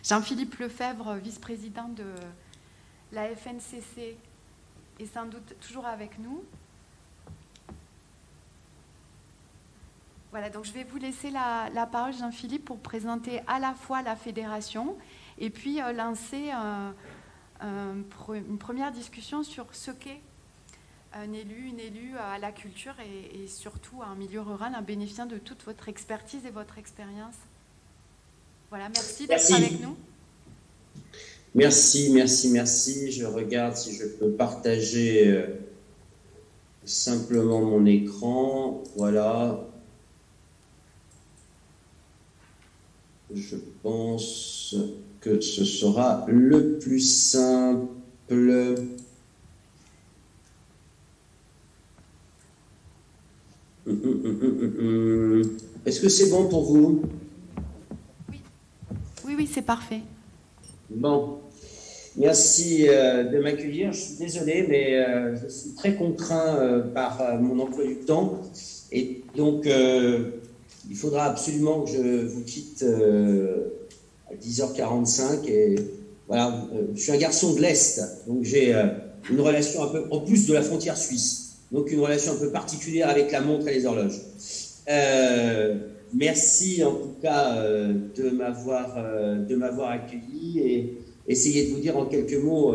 Jean-Philippe Lefebvre, vice-président de la FNCC, est sans doute toujours avec nous. Voilà, donc je vais vous laisser la parole, Jean-Philippe, pour présenter à la fois la fédération et puis lancer une première discussion sur ce qu'est un élu, une élue à la culture et surtout en milieu rural, en bénéficiant de toute votre expertise et votre expérience. Voilà, merci d'être avec nous. Merci. Je regarde si je peux partager simplement mon écran. Voilà. Je pense que ce sera le plus simple. Est-ce que c'est bon pour vous? Oui, c'est parfait. Bon, merci de m'accueillir. Je suis désolé, mais je suis très contraint par mon emploi du temps. Et donc, il faudra absolument que je vous quitte à 10h45. Et voilà, je suis un garçon de l'Est, donc j'ai une relation un peu, en plus de la frontière suisse. Donc une relation un peu particulière avec la montre et les horloges. Merci en tout cas de m'avoir accueilli et essayer de vous dire en quelques mots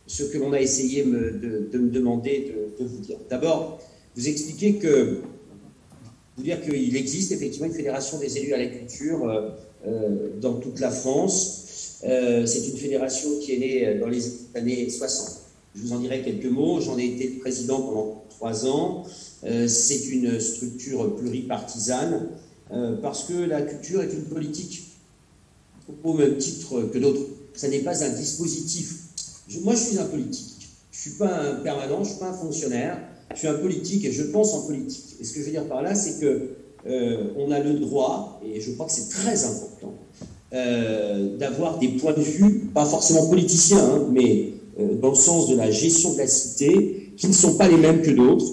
ce que l'on a essayé de me demander de vous dire. D'abord, vous expliquer qu'il existe effectivement une fédération des élus à la culture dans toute la France. C'est une fédération qui est née dans les années 60. Je vous en dirai quelques mots. J'en ai été le président pendant 3 ans. C'est une structure pluripartisane parce que la culture est une politique au même titre que d'autres. Ça n'est pas un dispositif. Moi, je suis un politique. Je ne suis pas un permanent, je ne suis pas un fonctionnaire. Je suis un politique et je pense en politique. Et ce que je veux dire par là, c'est qu'on a le droit, et je crois que c'est très important, d'avoir des points de vue, pas forcément politiciens, hein, mais dans le sens de la gestion de la cité, qui ne sont pas les mêmes que d'autres.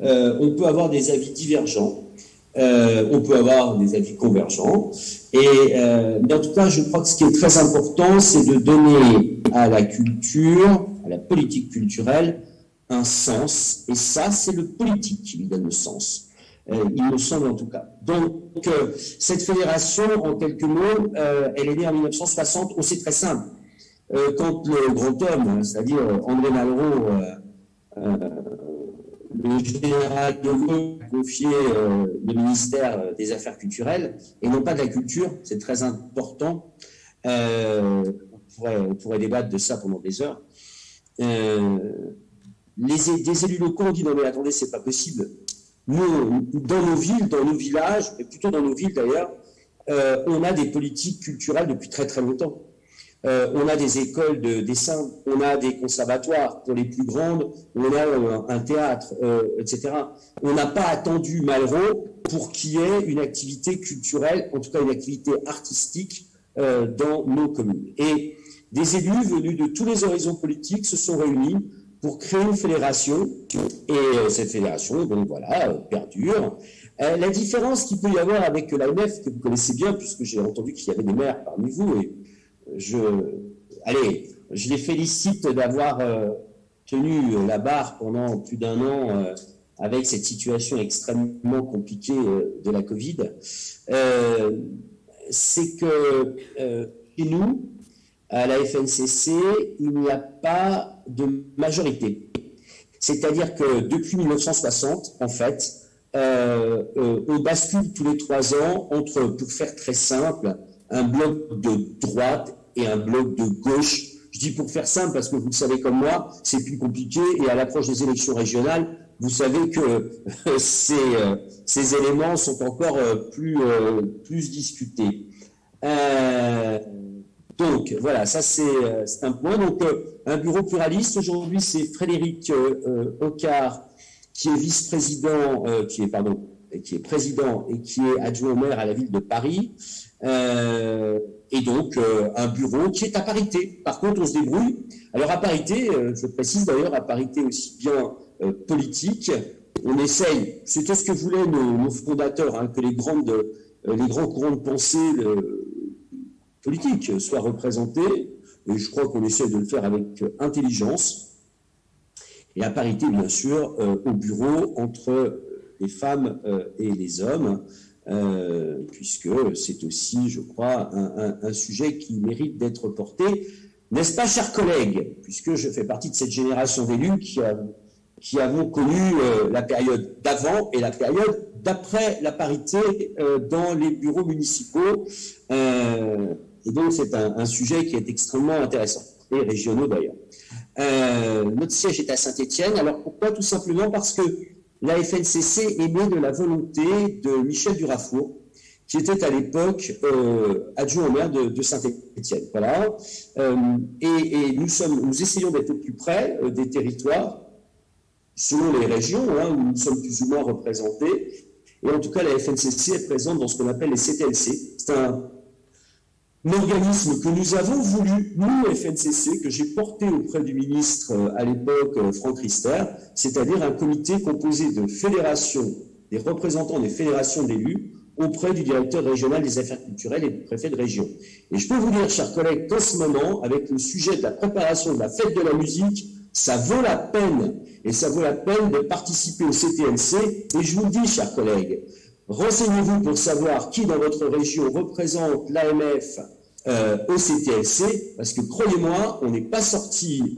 On peut avoir des avis divergents, on peut avoir des avis convergents, mais en tout cas, je crois que ce qui est très important, c'est de donner à la culture, à la politique culturelle, un sens, et ça, c'est le politique qui lui donne le sens. Il me semble en tout cas. Donc, cette fédération, en quelques mots, elle est née en 1960, c'est très simple. Quand le grand homme, c'est-à-dire André Malraux, le général de Gaulle, a confié le ministère des Affaires culturelles, et non pas de la culture, c'est très important. On pourrait débattre de ça pendant des heures. Des élus locaux ont dit non mais attendez, c'est pas possible. Nous, dans nos villes, dans nos villages, mais plutôt dans nos villes d'ailleurs, on a des politiques culturelles depuis très très longtemps. On a des écoles de dessin, on a des conservatoires pour les plus grandes, on a un théâtre, etc. On n'a pas attendu Malraux pour qu'il y ait une activité culturelle, en tout cas une activité artistique dans nos communes. Et des élus venus de tous les horizons politiques se sont réunis pour créer une fédération, et cette fédération, donc voilà, perdure. La différence qu'il peut y avoir avec l'AMF, que vous connaissez bien, puisque j'ai entendu qu'il y avait des maires parmi vous, et je les félicite d'avoir tenu la barre pendant plus d'1 an avec cette situation extrêmement compliquée de la Covid. C'est que chez nous, à la FNCC, il n'y a pas de majorité. C'est-à-dire que depuis 1960, en fait, on bascule tous les 3 ans entre, pour faire très simple, un bloc de droite et un bloc de gauche. Je dis pour faire simple parce que vous le savez comme moi, c'est plus compliqué et à l'approche des élections régionales, vous savez que ces éléments sont encore plus discutés. Donc voilà, ça c'est un point. Donc un bureau pluraliste, aujourd'hui c'est Frédéric Ocard qui est vice-président, qui est président et qui est adjoint au maire à la ville de Paris. Et donc un bureau qui est à parité. Par contre, on se débrouille. Alors à parité, je précise d'ailleurs, à parité aussi bien politique, on essaye, c'était ce que voulaient nos fondateurs, hein, que les grands courants de pensée politiques soient représentés, et je crois qu'on essaie de le faire avec intelligence, et à parité, bien sûr, au bureau entre les femmes et les hommes, puisque c'est aussi, je crois, un sujet qui mérite d'être porté. N'est-ce pas, chers collègues, puisque je fais partie de cette génération d'élus qui avons connu la période d'avant et la période d'après la parité dans les bureaux municipaux. Et donc, c'est un sujet qui est extrêmement intéressant, et régionaux d'ailleurs. Notre siège est à Saint-Étienne. Alors, pourquoi? Tout simplement parce que la FNCC est née de la volonté de Michel Durafour, qui était à l'époque adjoint au maire de Saint-Étienne. Voilà. Et nous essayons d'être au plus près des territoires, selon les régions, où nous sommes plus ou moins représentés. Et en tout cas, la FNCC est présente dans ce qu'on appelle les CTLC. C'est un organisme que nous avons voulu, nous, FNCC, que j'ai porté auprès du ministre à l'époque, Franck Riester, c'est-à-dire un comité composé de fédérations, des représentants des fédérations d'élus, auprès du directeur régional des affaires culturelles et du préfet de région. Et je peux vous dire, chers collègues, qu'en ce moment, avec le sujet de la préparation de la fête de la musique, ça vaut la peine, et ça vaut la peine de participer au CTLC. Et je vous le dis, chers collègues, renseignez-vous pour savoir qui dans votre région représente l'AMF au CTLC, parce que croyez-moi, on n'est pas sorti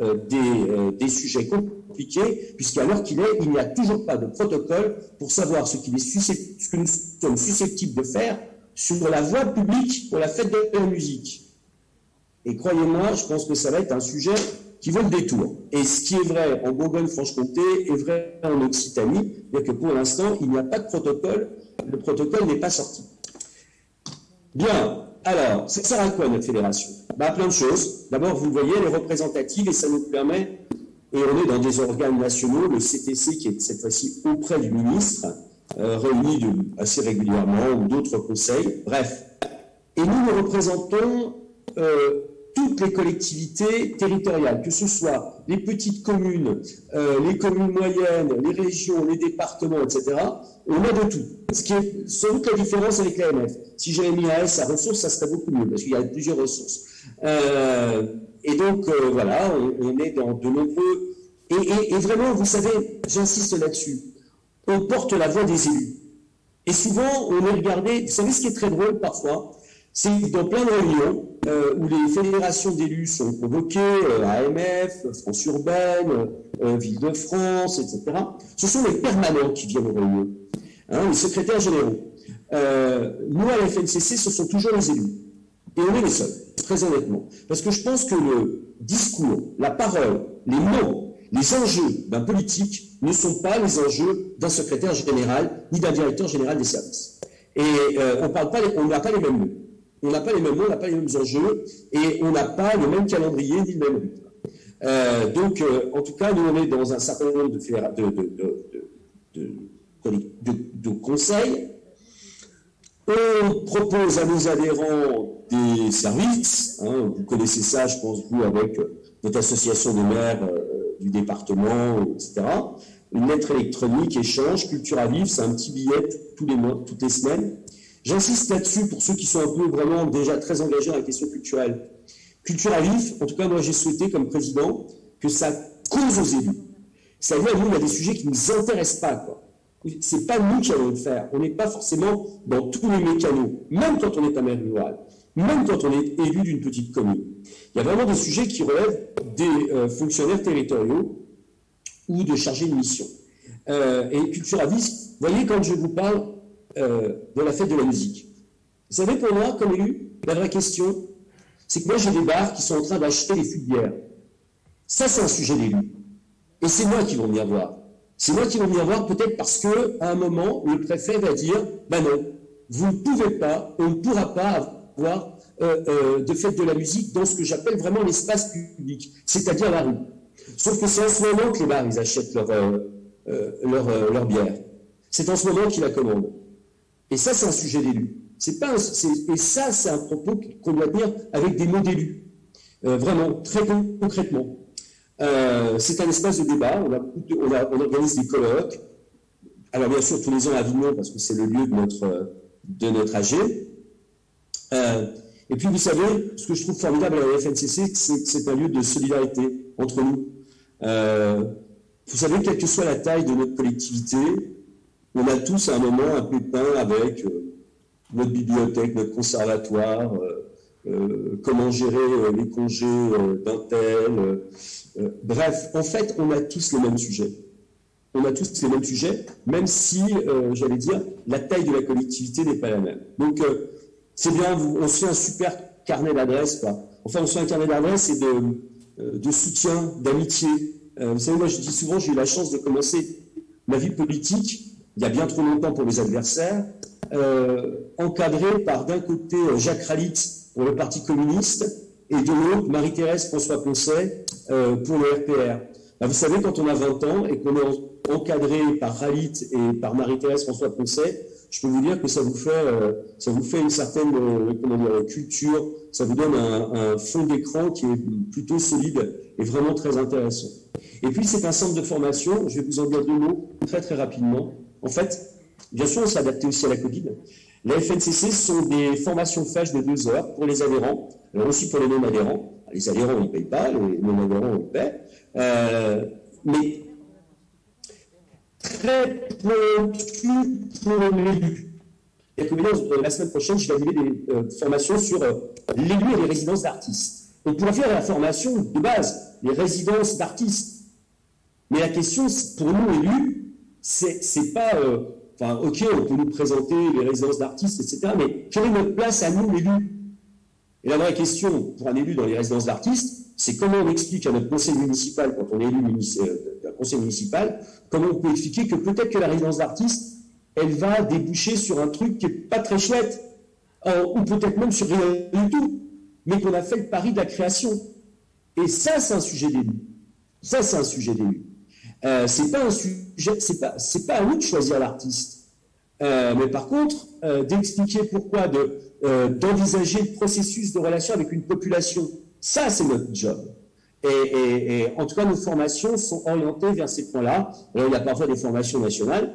des sujets compliqués, puisqu'à l'heure qu'il est, il n'y a toujours pas de protocole pour savoir ce que nous sommes susceptibles de faire sur la voie publique pour la fête de la musique. Et croyez-moi, je pense que ça va être un sujet qui vaut le détour. Et ce qui est vrai en Bourgogne-Franche-Comté est vrai en Occitanie, bien que pour l'instant, il n'y a pas de protocole, le protocole n'est pas sorti. Bien, alors, ça sert à quoi notre fédération? Plein de choses. D'abord, vous le voyez, elle est représentative et ça nous permet, et on est dans des organes nationaux, le CTC qui est cette fois-ci auprès du ministre, réuni assez régulièrement, ou d'autres conseils, bref. Et nous représentons toutes les collectivités territoriales, que ce soit les petites communes, les communes moyennes, les régions, les départements, etc. On a de tout. Ce qui est sans doute la différence avec l'AMF. Si j'avais mis un S à ressources, ça serait beaucoup mieux, parce qu'il y a plusieurs ressources. Et donc, voilà, on est dans de nombreux... Et vraiment, vous savez, j'insiste là-dessus, on porte la voix des élus. Et souvent, on est regardé... Vous savez ce qui est très drôle parfois? C'est que dans plein de réunions où les fédérations d'élus sont convoquées, AMF, France Urbaine, Ville-de-France, etc., ce sont les permanents qui viennent aux réunions, les secrétaires généraux. Nous, à la FNCC, ce sont toujours les élus. Et on est les seuls, très honnêtement. Parce que je pense que le discours, la parole, les mots, les enjeux d'un politique ne sont pas les enjeux d'un secrétaire général ni d'un directeur général des services. Et on n'a pas les mêmes mots. On n'a pas les mêmes mots, on n'a pas les mêmes enjeux, et on n'a pas le même calendrier ni le même rythme. Donc, en tout cas, nous, on est dans un certain nombre de conseils. On propose à nos adhérents des services. Vous connaissez ça, je pense, vous, avec votre association de maires du département, etc. Une lettre électronique, échange, Culture à vivre, c'est un petit billet tous les mois, toutes les semaines. J'insiste là-dessus pour ceux qui sont un peu vraiment déjà très engagés dans la question culturelle. Culture à vif, en tout cas, moi j'ai souhaité comme président que ça cause aux élus. C'est-à-dire, nous, il y a des sujets qui ne nous intéressent pas, quoi. C'est pas nous qui allons le faire. On n'est pas forcément dans tous les mécanos, même quand on est un maire rural, même quand on est élu d'une petite commune. Il y a vraiment des sujets qui relèvent des fonctionnaires territoriaux ou de chargés de mission. Et Culture à vif, vous voyez, quand je vous parle de la fête de la musique. Vous savez, pour moi, comme élu, la vraie question, c'est que moi, j'ai des bars qui sont en train d'acheter les fûts de bière. Ça, c'est un sujet d'élu. Et c'est moi qui vont venir voir. C'est moi qui vont venir voir peut-être parce qu'à un moment, le préfet va dire, non, vous ne pouvez pas, on ne pourra pas avoir de fête de la musique dans ce que j'appelle vraiment l'espace public, c'est-à-dire la rue. Sauf que c'est en ce moment que les bars, ils achètent leur bière. C'est en ce moment qu'ils la commandent. Et ça, c'est un sujet d'élu. Et ça, c'est un propos qu'on doit tenir avec des mots d'élus. Vraiment, très concrètement. C'est un espace de débat. On organise des colloques. Alors, bien sûr, tous les ans à Avignon, parce que c'est le lieu de notre AG. Et puis, vous savez, ce que je trouve formidable à la FNCC, c'est que c'est un lieu de solidarité entre nous. Vous savez, quelle que soit la taille de notre collectivité, on a tous à un moment un pépin avec notre bibliothèque, notre conservatoire, comment gérer les congés d'un tel. Bref, en fait, on a tous les mêmes sujets. On a tous les mêmes sujets, même si, j'allais dire, la taille de la collectivité n'est pas la même. Donc, c'est bien, on se fait un super carnet d'adresses, quoi. Enfin, on se fait un carnet d'adresses et de soutien, d'amitié. Vous savez, moi, je dis souvent, j'ai eu la chance de commencer ma vie politique, il y a bien trop longtemps pour mes adversaires, encadré par d'un côté Jacques Ralite pour le Parti communiste et de l'autre Marie-Thérèse François-Poncet pour le RPR. Ben, vous savez, quand on a 20 ans et qu'on est encadré par Ralite et par Marie-Thérèse François-Poncet, je peux vous dire que ça vous fait une certaine culture, ça vous donne un fond d'écran qui est plutôt solide et vraiment très intéressant. Et puis, c'est un centre de formation, je vais vous en dire 2 mots très très rapidement. En fait, bien sûr, on s'est adapté aussi à la Covid. La FNCC sont des formations flash de 2 heures pour les adhérents, alors aussi pour les non-adhérents. Les adhérents, ils ne payent pas, les non-adhérents, ils paient. Mais très pointu pour l'élu. La semaine prochaine, je vais animer des formations sur l'élu et les résidences d'artistes. On pourrait faire la formation de base, les résidences d'artistes. Mais la question, pour nous, élus, c'est pas... Enfin, ok, on peut nous présenter les résidences d'artistes, etc., mais quelle est notre place à nous, l'élus? Et la vraie question pour un élu dans les résidences d'artistes, c'est comment on explique à notre conseil municipal, quand on est élu d'un conseil municipal, comment on peut expliquer que peut-être que la résidence d'artistes, elle va déboucher sur un truc qui n'est pas très chouette, ou peut-être même sur rien du tout, mais qu'on a fait le pari de la création. Et ça, c'est un sujet d'élu. Ça, c'est un sujet d'élu. C'est pas un sujet, c'est pas à nous de choisir l'artiste. Mais par contre, d'expliquer pourquoi, d'envisager le processus de relation avec une population, ça, c'est notre job. Et en tout cas, nos formations sont orientées vers ces points-là. Alors, il y a parfois des formations nationales,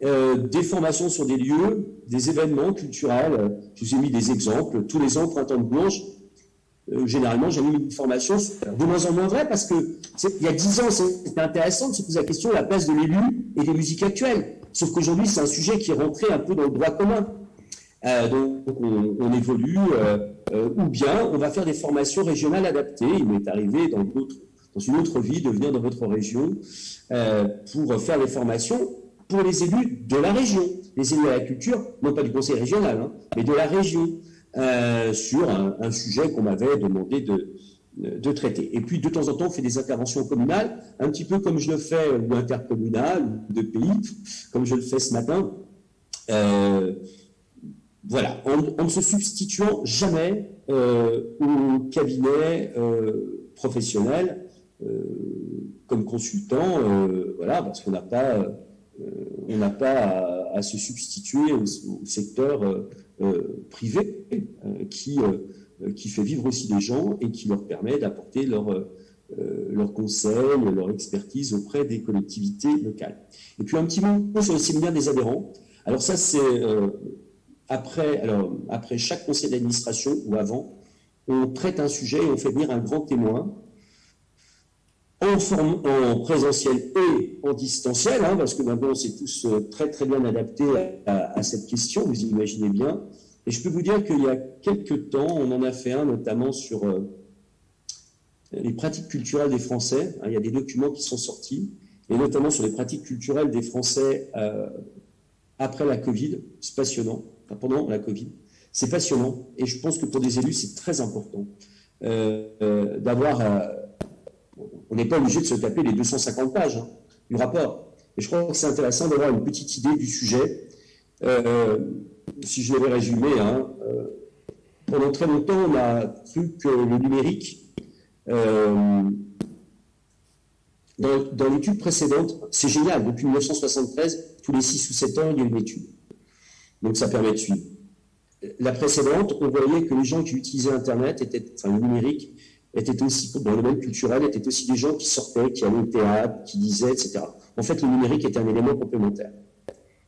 des formations sur des lieux, des événements culturels. Je vous ai mis des exemples. Tous les ans, Printemps de Bourges, généralement, j'anime une formation de moins en moins vrai parce que il y a 10 ans, c'était intéressant de se poser la question de la place de l'élu et des musiques actuelles. Sauf qu'aujourd'hui, c'est un sujet qui est rentré un peu dans le droit commun. Donc, on évolue, ou bien on va faire des formations régionales adaptées. Il m'est arrivé dans une autre vie de venir dans votre région pour faire des formations pour les élus de la région, les élus à la culture, non pas du conseil régional, hein, mais de la région. Sur un sujet qu'on m'avait demandé de traiter. Et puis, de temps en temps, on fait des interventions communales, un petit peu comme je le fais, ou intercommunales, ou de pays, comme je le fais ce matin. Voilà, en ne se substituant jamais au cabinet professionnel comme consultant, voilà, parce qu'on n'a pas à se substituer au secteur privé qui fait vivre aussi des gens et qui leur permet d'apporter leurs conseils, leur expertise auprès des collectivités locales. Et puis un petit mot sur le séminaire des adhérents. Alors ça, c'est après chaque conseil d'administration ou avant, on traite un sujet et on fait venir un grand témoin en présentiel et en distanciel, hein, parce que maintenant on s'est tous très très bien adaptés à cette question, vous imaginez bien. Et je peux vous dire qu'il y a quelques temps, on en a fait un notamment sur les pratiques culturelles des Français. Hein, il y a des documents qui sont sortis, et notamment sur les pratiques culturelles des Français après la Covid. C'est passionnant, enfin, pendant la Covid. C'est passionnant, et je pense que pour des élus, c'est très important d'avoir... on n'est pas obligé de se taper les 250 pages hein, du rapport. Et je crois que c'est intéressant d'avoir une petite idée du sujet. Si je l'avais résumé, hein, pendant très longtemps, on a cru que le numérique, dans l'étude précédente, c'est génial, depuis 1973, tous les 6 ou 7 ans, il y a une étude. Donc ça permet de suivre. La précédente, on voyait que les gens qui utilisaient Internet, le numérique, étaient aussi, dans le domaine culturel, étaient aussi des gens qui sortaient, qui allaient au théâtre, qui disaient, etc. En fait, le numérique est un élément complémentaire.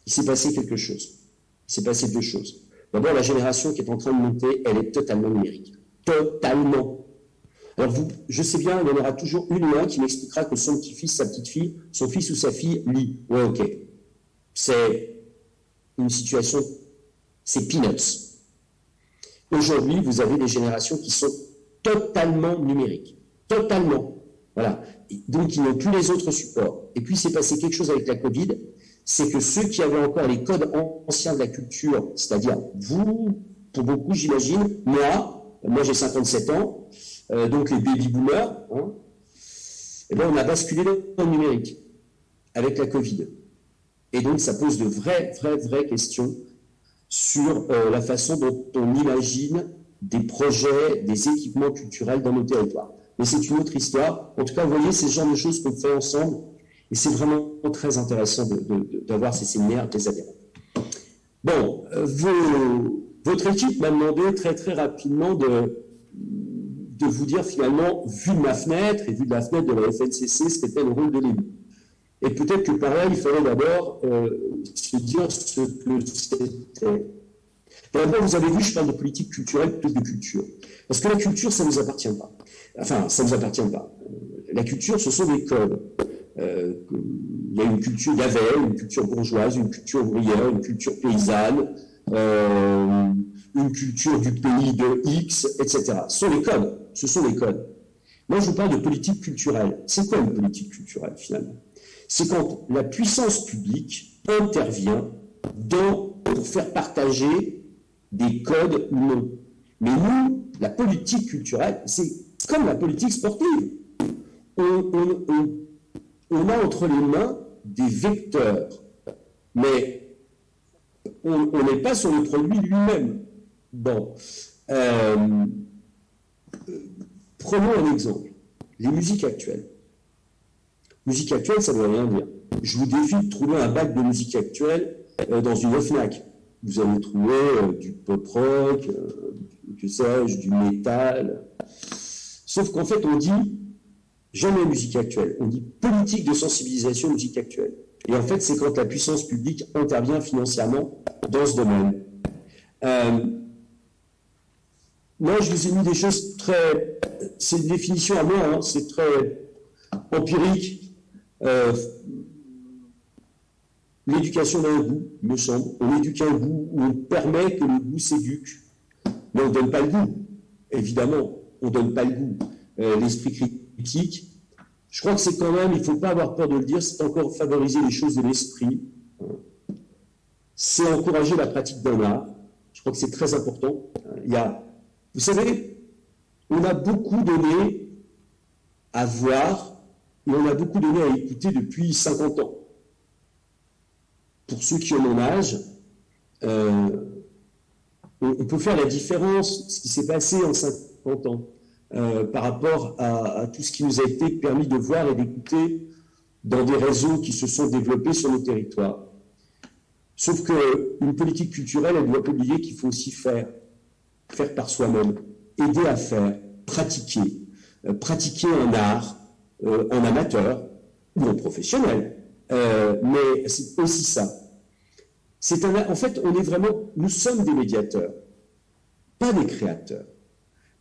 Il s'est passé quelque chose. Il s'est passé 2 choses. D'abord, la génération qui est en train de monter, elle est totalement numérique. Totalement. Alors, je sais bien, il y en aura toujours une ou un qui m'expliquera que son petit-fils, sa petite-fille, son fils ou sa fille lit. Ouais, ok. C'est une situation, c'est peanuts. Aujourd'hui, vous avez des générations qui sont totalement numériques. Totalement. Voilà. Donc, ils n'ont plus les autres supports. Et puis, il s'est passé quelque chose avec la Covid, c'est que ceux qui avaient encore les codes anciens de la culture, c'est-à-dire vous, pour beaucoup, j'imagine, moi j'ai 57 ans, donc les baby-boomers, hein, eh bien, on a basculé dans le numérique avec la Covid. Et donc, ça pose de vraies questions sur la façon dont on imagine des projets, des équipements culturels dans nos territoires. Mais c'est une autre histoire. En tout cas, vous voyez, c'est ce genre de choses qu'on fait ensemble. Et c'est vraiment très intéressant d'avoir ces séminaires avec les adhérents. Bon, votre équipe m'a demandé très rapidement de vous dire finalement, vu de ma fenêtre et vu de la fenêtre de la FNCC, ce qu'était le rôle de l'élu. Et peut-être que pareil, il fallait d'abord se dire ce que c'était. D'abord, vous avez vu, je parle de politique culturelle plutôt que de culture. Parce que la culture, ça ne nous appartient pas. Enfin, ça ne nous appartient pas. La culture, ce sont des codes. Il y a une culture, il y avait une culture bourgeoise, une culture ouvrière, une culture paysanne, une culture du pays de X, etc. Ce sont les codes. Ce sont les codes. Moi, je vous parle de politique culturelle. C'est quoi une politique culturelle, finalement? C'est quand la puissance publique intervient pour faire partager des codes ou non. Mais nous, la politique culturelle, c'est comme la politique sportive. On a entre les mains des vecteurs, mais on n'est pas sur le produit lui-même. Bon. Prenons un exemple. Les musiques actuelles. Musique actuelle, ça ne veut rien dire. Je vous défie de trouver un bac de musique actuelle dans une FNAC. Vous allez trouver du pop-rock, que sais-je, du métal. Sauf qu'en fait, on dit jamais musique actuelle. On dit politique de sensibilisation musique actuelle. Et en fait, c'est quand la puissance publique intervient financièrement dans ce domaine. Moi, je vous ai mis des choses très... C'est une définition à moi, hein, c'est très empirique. L'éducation a un goût, il me semble. On éduque un goût où on permet que le goût s'éduque. Mais on ne donne pas le goût. Évidemment, on ne donne pas le goût. L'esprit critique, je crois que c'est quand même, il ne faut pas avoir peur de le dire, c'est encore favoriser les choses de l'esprit. C'est encourager la pratique d'un art. Je crois que c'est très important. Vous savez, on a beaucoup donné à voir et on a beaucoup donné à écouter depuis 50 ans. Pour ceux qui ont mon âge, on peut faire la différence, ce qui s'est passé en 50 ans, par rapport à tout ce qui nous a été permis de voir et d'écouter dans des réseaux qui se sont développés sur nos territoires. Sauf qu'une politique culturelle, elle ne doit pas oublier qu'il faut aussi faire par soi-même, aider à faire, pratiquer un art en amateur ou en professionnel. Mais c'est aussi ça. En fait, nous sommes des médiateurs, pas des créateurs.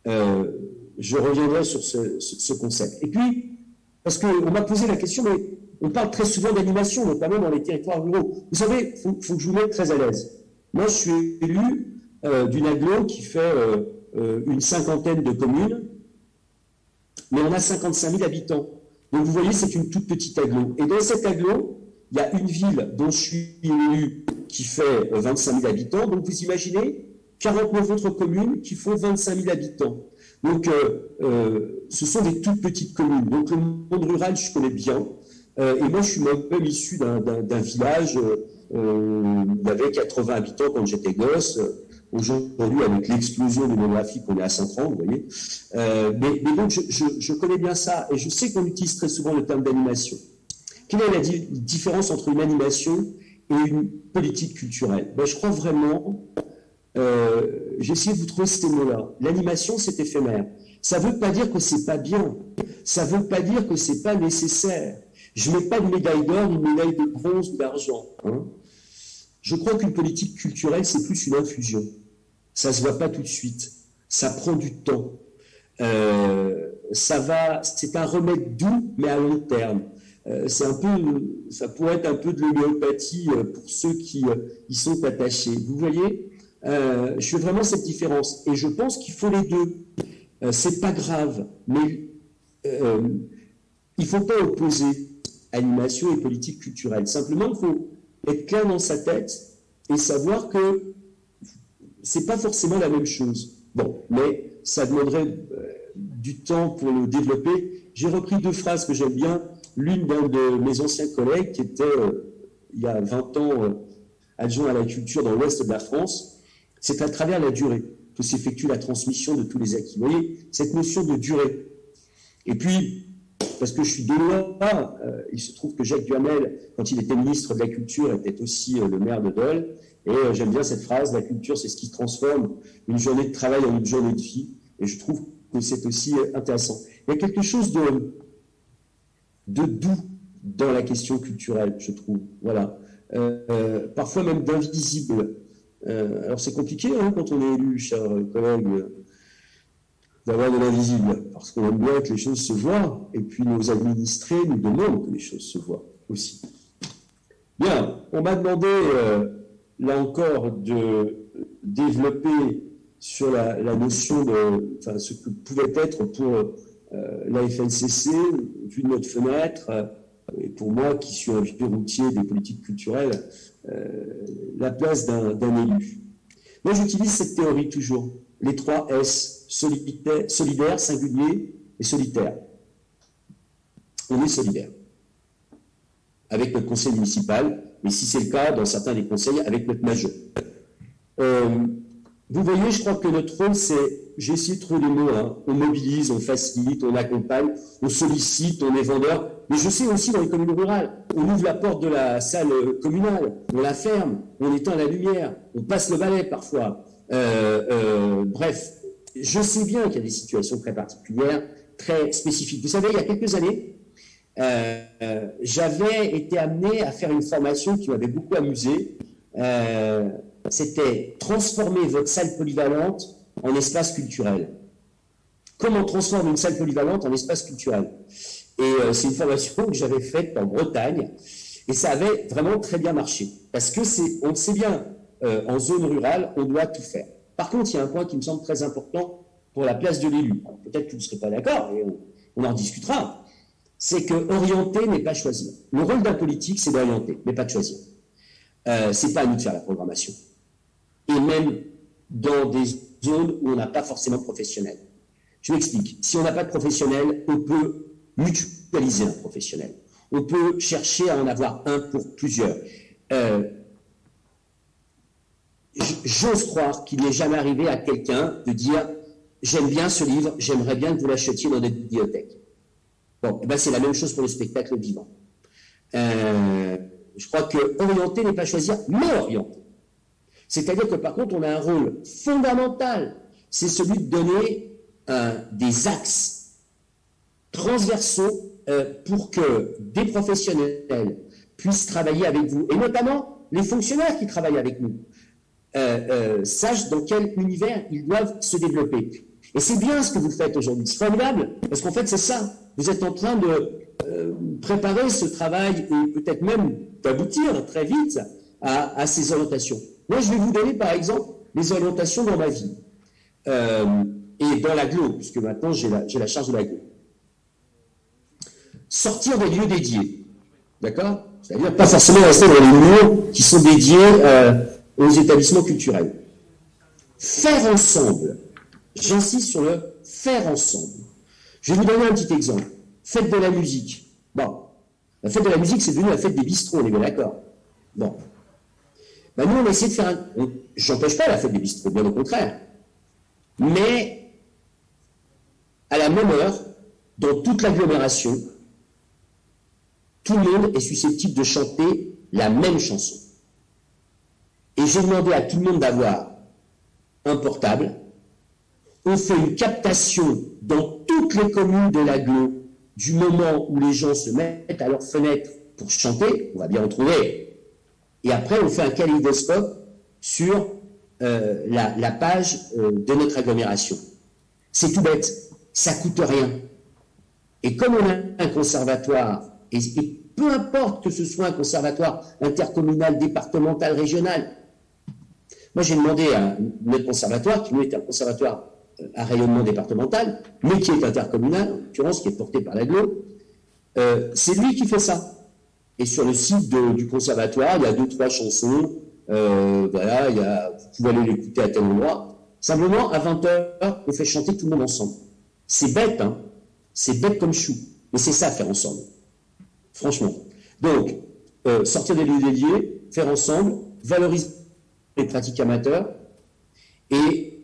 Je reviendrai sur ce concept. Et puis, parce qu'on m'a posé la question, mais on parle très souvent d'animation, notamment dans les territoires ruraux. Vous savez, il faut que je vous mette très à l'aise. Moi, je suis élu d'une agglo qui fait une cinquantaine de communes, mais on a 55 000 habitants. Donc, vous voyez, c'est une toute petite agglo. Et dans cette agglo, il y a une ville dont je suis élu qui fait 25 000 habitants. Donc, vous imaginez 49 autres communes qui font 25 000 habitants. Donc, ce sont des toutes petites communes. Donc, le monde rural, je connais bien. Et moi, je suis même issu d'un village où il y avait 80 habitants quand j'étais gosse. Aujourd'hui, avec l'explosion démographique, on est à 130, vous voyez. Mais donc, je connais bien ça. Et je sais qu'on utilise très souvent le terme d'animation. Quelle est la différence entre une animation et une politique culturelle? Je crois vraiment... j'ai essayé de vous trouver ces mots-là. L'animation, c'est éphémère. Ça ne veut pas dire que c'est pas bien. Ça ne veut pas dire que c'est pas nécessaire. Je ne mets pas de médaille d'or, ni de médaille de bronze ou d'argent. Hein. Je crois qu'une politique culturelle, c'est plus une infusion. Ça ne se voit pas tout de suite. Ça prend du temps. C'est un remède doux, mais à long terme. Ça pourrait être un peu de l'homéopathie pour ceux qui y sont attachés. Vous voyez, je fais vraiment cette différence. Et je pense qu'il faut les deux. C'est pas grave, mais il ne faut pas opposer animation et politique culturelle. Simplement, il faut être clair dans sa tête et savoir que c'est pas forcément la même chose. Bon, mais ça demanderait du temps pour le développer. J'ai repris 2 phrases que j'aime bien. L'une d'un de mes anciens collègues qui était, il y a 20 ans, adjoint à la culture dans l'ouest de la France. C'est à travers la durée que s'effectue la transmission de tous les acquis. Vous voyez, cette notion de durée. Et puis, parce que je suis de loin, il se trouve que Jacques Duhamel, quand il était ministre de la Culture, était aussi le maire de Dole. Et j'aime bien cette phrase, la culture, c'est ce qui transforme une journée de travail en une journée de vie. Et je trouve que c'est aussi intéressant. Il y a quelque chose de doux dans la question culturelle, je trouve. Voilà. Parfois même d'invisible. Alors c'est compliqué quand on est élu, chers collègues, d'avoir de l'invisible, parce qu'on aime bien que les choses se voient, et puis nos administrés nous demandent que les choses se voient aussi. Bien, on m'a demandé, là encore, de développer sur la notion de, enfin, ce que pouvait être pour la FNCC, vu de notre fenêtre, et pour moi qui suis un vieux routier des politiques culturelles, la place d'un élu. Moi, j'utilise cette théorie toujours, les 3 S, solidaire, singulier et solitaire. On est solidaire avec notre conseil municipal, mais si c'est le cas, dans certains des conseils, avec notre major. Vous voyez, je crois que notre rôle, c'est, j'ai essayé de trouver les mots, on mobilise, on facilite, on accompagne, on sollicite, on est vendeur, mais je sais aussi dans les communes rurales, on ouvre la porte de la salle communale, on la ferme, on éteint la lumière, on passe le balai parfois. Bref, je sais bien qu'il y a des situations très particulières, très spécifiques. Vous savez, il y a quelques années, j'avais été amené à faire une formation qui m'avait beaucoup amusé. C'était transformer votre salle polyvalente en espace culturel. Comment transformer une salle polyvalente en espace culturel? Et c'est une formation que j'avais faite en Bretagne, et ça avait vraiment très bien marché. Parce que on le sait bien, en zone rurale, on doit tout faire. Par contre, il y a un point qui me semble très important pour la place de l'élu. Peut-être que vous ne serez pas d'accord, et on en discutera. C'est que orienter n'est pas choisir. Le rôle d'un politique, c'est d'orienter, mais pas de choisir. C'est pas à nous de faire la programmation. Et même dans des zones où on n'a pas forcément de professionnels. Je m'explique. Si on n'a pas de professionnel, on peut mutualiser un professionnel. On peut chercher à en avoir un pour plusieurs. J'ose croire qu'il n'est jamais arrivé à quelqu'un de dire « j'aime bien ce livre, j'aimerais bien que vous l'achetiez dans notre bibliothèque ». Bon, ben c'est la même chose pour le spectacle vivant. Je crois que orienter n'est pas choisir, mais orienter. C'est-à-dire que par contre, on a un rôle fondamental, c'est celui de donner des axes transversaux pour que des professionnels puissent travailler avec vous, et notamment les fonctionnaires qui travaillent avec nous, sachent dans quel univers ils doivent se développer. Et c'est bien ce que vous faites aujourd'hui, c'est formidable, parce qu'en fait c'est ça, vous êtes en train de préparer ce travail et peut-être même d'aboutir très vite à ces orientations. Moi, je vais vous donner, par exemple, les orientations dans ma vie. Et dans l'agglo, puisque maintenant, j'ai la charge de l'agglo. Sortir des lieux dédiés. D'accord? C'est-à-dire pas forcément rester dans les murs qui sont dédiés aux établissements culturels. Faire ensemble. J'insiste sur le faire ensemble. Je vais vous donner un petit exemple. Fête de la musique. Bon. La fête de la musique, c'est devenu la fête des bistrots, on est bien d'accord. Bon. Ben nous, on a essayé de faire j'empêche pas la fête des bistrots, bien au contraire. Mais, à la même heure, dans toute l'agglomération, tout le monde est susceptible de chanter la même chanson. Et j'ai demandé à tout le monde d'avoir un portable. On fait une captation dans toutes les communes de l'agglo du moment où les gens se mettent à leur fenêtre pour chanter, on va bien retrouver. Et après, on fait un kaléidoscope sur la page de notre agglomération. C'est tout bête, ça coûte rien. Et comme on a un conservatoire, et peu importe que ce soit un conservatoire intercommunal, départemental, régional, moi j'ai demandé à notre conservatoire, qui nous est un conservatoire à rayonnement départemental, mais qui est intercommunal, en l'occurrence qui est porté par l'agglo, c'est lui qui fait ça. Et sur le site du conservatoire, il y a 2-3 chansons, voilà, vous pouvez aller l'écouter à tel endroit. Simplement, à 20h, on fait chanter tout le monde ensemble. C'est bête, hein. C'est bête comme chou. Mais c'est ça, faire ensemble. Franchement. Donc, sortir des lieux dédiés, faire ensemble, valoriser les pratiques amateurs et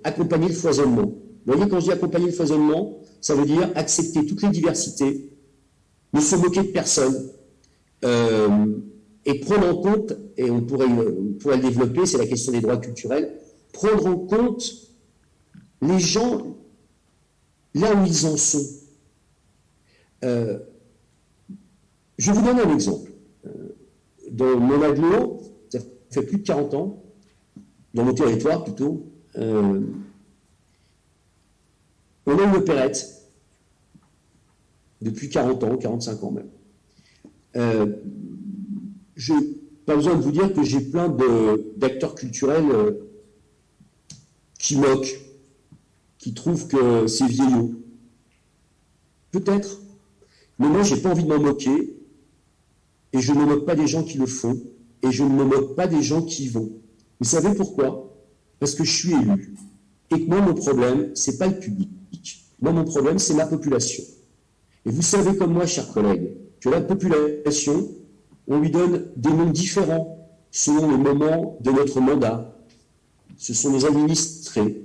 accompagner le foisonnement. Vous voyez, quand je dis accompagner le foisonnement, ça veut dire accepter toutes les diversités, ne se moquer de personne, et prendre en compte, et on pourrait le développer, c'est la question des droits culturels, prendre en compte les gens là où ils en sont. Je vous donne un exemple. Dans mon agglo, ça fait plus de 40 ans, dans mon territoire plutôt, on a une opérette depuis 40 ans, 45 ans même. Je n'ai pas besoin de vous dire que j'ai plein d'acteurs culturels qui moquent, qui trouvent que c'est vieillot. Peut-être. Mais moi, je n'ai pas envie de m'en moquer, et je ne me moque pas des gens qui le font, et je ne me moque pas des gens qui y vont. Vous savez pourquoi? Parce que je suis élu. Et que moi, mon problème, ce n'est pas le public. Moi, mon problème, c'est ma population. Et vous savez comme moi, chers collègues, que la population, on lui donne des noms différents selon le moment de notre mandat. Ce sont nos administrés,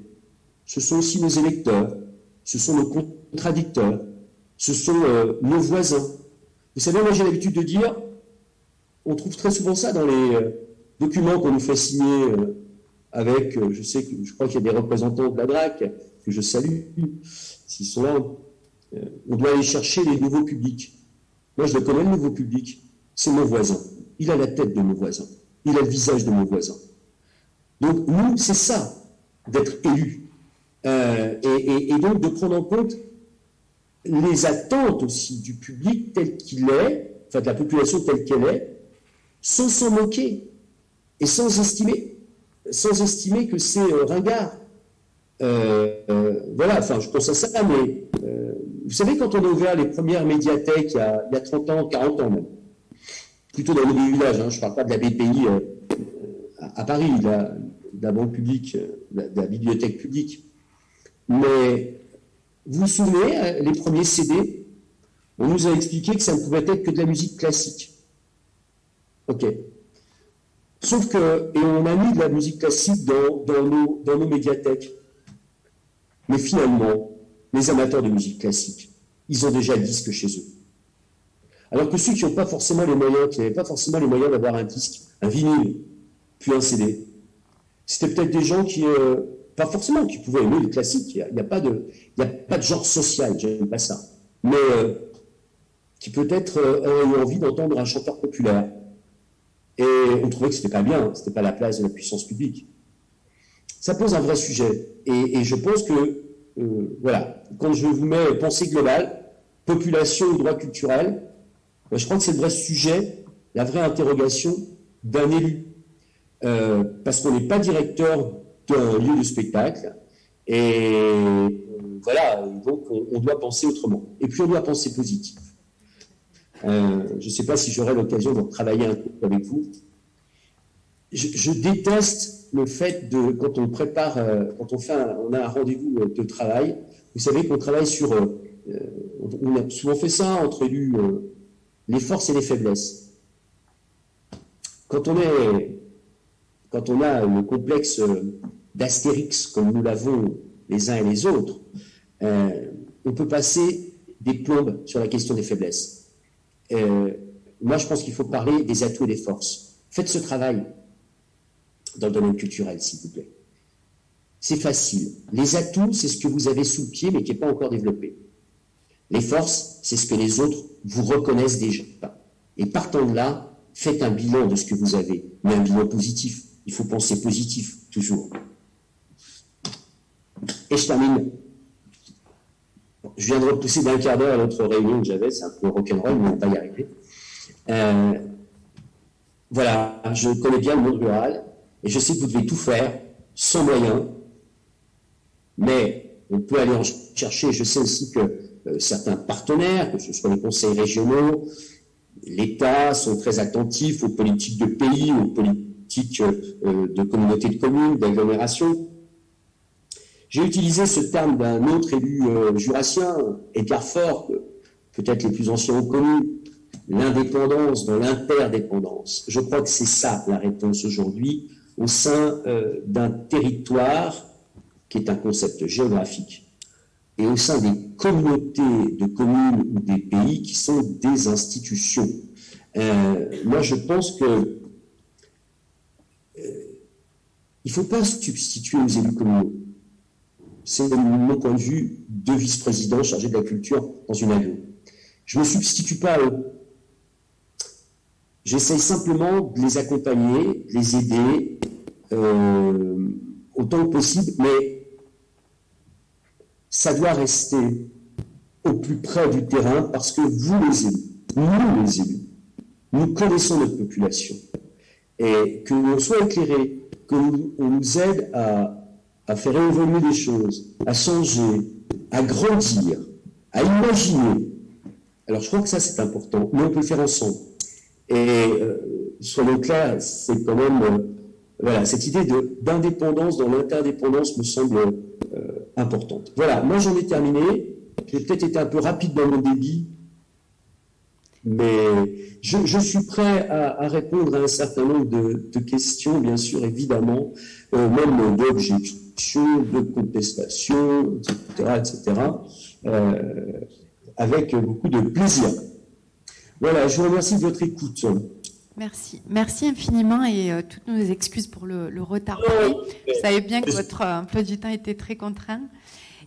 ce sont aussi nos électeurs, ce sont nos contradicteurs, ce sont nos voisins. Vous savez, moi j'ai l'habitude de dire, on trouve très souvent ça dans les documents qu'on nous fait signer avec, je crois qu'il y a des représentants de la DRAC, que je salue, s'ils sont là, on doit aller chercher les nouveaux publics. Moi je le connais, le nouveau public, c'est mon voisin. Il a la tête de mon voisin, il a le visage de mon voisin. Donc nous, c'est ça, d'être élu. Et donc de prendre en compte les attentes aussi du public tel qu'il est, enfin de la population telle qu'elle est, sans s'en moquer et sans estimer que c'est ringard. Voilà, enfin je pense à ça, mais vous savez, quand on a ouvert les premières médiathèques il y a 30 ans, 40 ans même, plutôt dans les villages, hein, je ne parle pas de la BPI à Paris, de la banque publique, de la bibliothèque publique, mais vous vous souvenez, les premiers CD, on nous a expliqué que ça ne pouvait être que de la musique classique. Ok. Sauf que, et on a mis de la musique classique dans nos médiathèques. Mais finalement, les amateurs de musique classique, ils ont déjà le disque chez eux. Alors que ceux qui n'ont pas forcément les moyens, qui n'avaient pas forcément les moyens d'avoir un disque, un vinyle, puis un CD, c'était peut-être des gens qui, pas forcément, qui pouvaient aimer le classique. Il n'y a pas de genre social, j'aime pas ça. Mais qui peut-être auraient eu envie d'entendre un chanteur populaire. Et on trouvait que c'était pas bien, c'était pas la place de la puissance publique. Ça pose un vrai sujet. Et je pense que, voilà, quand je vous mets pensée globale, population et droit culturel, je crois que c'est le vrai sujet, la vraie interrogation d'un élu. Parce qu'on n'est pas directeur d'un lieu de spectacle, et voilà, donc on doit penser autrement. Et puis on doit penser positif. Je ne sais pas si j'aurai l'occasion de travailler un peu avec vous. Je déteste le fait de, quand on prépare, on a un rendez-vous de travail, vous savez qu'on travaille sur, on a souvent fait ça entre élus, les forces et les faiblesses. Quand on a le complexe d'Astérix, comme nous l'avons les uns et les autres, on peut passer des plombes sur la question des faiblesses. Moi, je pense qu'il faut parler des atouts et des forces. Faites ce travail dans le domaine culturel, s'il vous plaît. C'est facile. Les atouts, c'est ce que vous avez sous le pied, mais qui n'est pas encore développé. Les forces, c'est ce que les autres vous reconnaissent déjà. Et partant de là, faites un bilan de ce que vous avez, mais un bilan positif. Il faut penser positif. toujours. Et je termine. Je viens de repousser d'un quart d'heure à l'autre réunion que j'avais, c'est un peu rock'n'roll, mais on va pas y arriver. Voilà, je connais bien le monde rural, et je sais que vous devez tout faire, sans moyens, mais on peut aller en chercher. Je sais aussi que certains partenaires, que ce soit les conseils régionaux, l'État, sont très attentifs aux politiques de pays, aux politiques de communautés de communes, d'agglomération. J'ai utilisé ce terme d'un autre élu jurassien, Edgar Faure, peut-être les plus anciens ont connu, l'indépendance dans l'interdépendance. Je crois que c'est ça la réponse aujourd'hui au sein d'un territoire qui est un concept géographique et au sein des communautés de communes ou des pays qui sont des institutions. Moi, je pense que il ne faut pas se substituer aux élus communaux. C'est, de mon point de vue, 2 vice-présidents chargés de la culture dans une agglo. Je ne me substitue pas à eux. J'essaye simplement de les accompagner, de les aider autant que possible, mais ça doit rester au plus près du terrain parce que vous, les élus, nous, les élus, nous connaissons notre population et que l'on soit éclairé, qu'on nous aide à faire évoluer les choses, à changer, à grandir, à imaginer. Alors, je crois que ça, c'est important, mais on peut le faire ensemble. Et soyons clairs, c'est quand même... voilà, cette idée d'indépendance dans l'interdépendance me semble importante. Voilà, moi, j'en ai terminé. J'ai peut-être été un peu rapide dans mon débit, mais je suis prêt à répondre à un certain nombre de questions, bien sûr, évidemment, même d'objections, de contestations, etc., avec beaucoup de plaisir. Voilà, je vous remercie de votre écoute. Merci. Merci infiniment et toutes nos excuses pour le retard pris. Vous savez bien que votre emploi du temps était très contraint.